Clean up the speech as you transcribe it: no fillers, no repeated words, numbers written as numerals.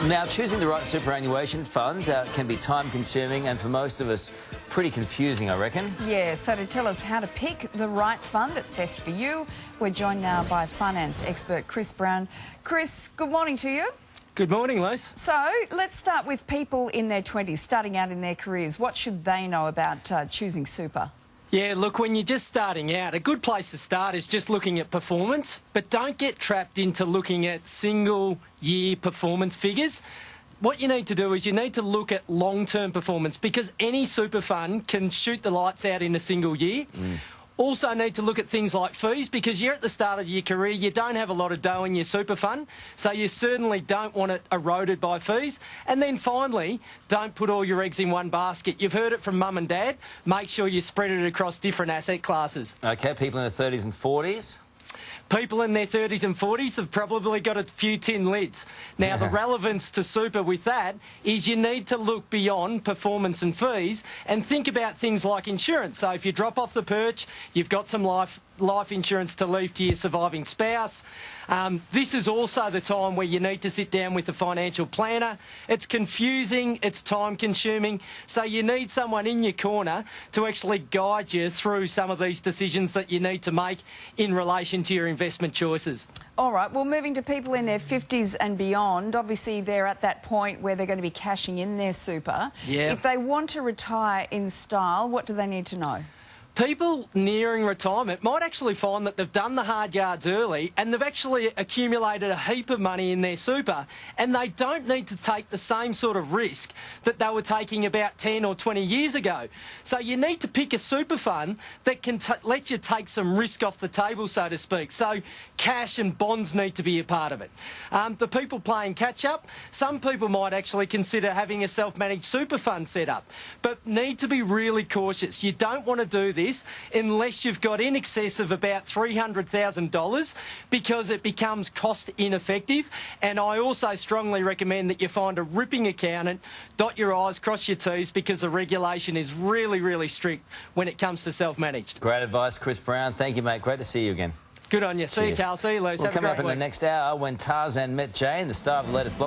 Now, choosing the right superannuation fund can be time-consuming and, for most of us, pretty confusing, I reckon. Yeah, so to tell us how to pick the right fund that's best for you, we're joined now by finance expert Chris Brown. Chris, good morning to you. Good morning, Liz. So, let's start with people in their 20s, starting out in their careers. What should they know about choosing super? Yeah, look, when you're just starting out, a good place to start is just looking at performance, but don't get trapped into looking at single-year performance figures. What you need to do is you need to look at long-term performance, because any super fund can shoot the lights out in a single year. Also need to look at things like fees, because you're at the start of your career, you don't have a lot of dough in your super fund, so you certainly don't want it eroded by fees. And then finally, don't put all your eggs in one basket. You've heard it from mum and dad. Make sure you spread it across different asset classes. OK, people in their 30s and 40s? People in their 30s and 40s have probably got a few tin lids. Now, the relevance to super with that is you need to look beyond performance and fees and think about things like insurance. So if you drop off the perch, you've got some life insurance to leave to your surviving spouse. This is also the time where you need to sit down with a financial planner. It's confusing, it's time consuming, so you need someone in your corner to actually guide you through some of these decisions that you need to make in relation to your investment choices. All right, well, moving to people in their 50s and beyond, obviously they're at that point where they're going to be cashing in their super. Yeah. If they want to retire in style, what do they need to know? People nearing retirement might actually find that they've done the hard yards early and they've actually accumulated a heap of money in their super, and they don't need to take the same sort of risk that they were taking about 10 or 20 years ago. So you need to pick a super fund that can let you take some risk off the table, so to speak. So cash and bonds need to be a part of it. The people playing catch-up, some people might actually consider having a self-managed super fund set up, but need to be really cautious. You don't want to do this unless you've got in excess of about $300,000, because it becomes cost ineffective. And I also strongly recommend that you find a ripping accountant, dot your I's, cross your T's, because the regulation is really, really strict when it comes to self-managed. Great advice, Chris Brown. Thank you, mate. Great to see you again. Good on you. See you, Carl. See you, Liz. We'll Have a come great up in week. the next hour when Tarzan met Jane, the star of the latest blockbuster.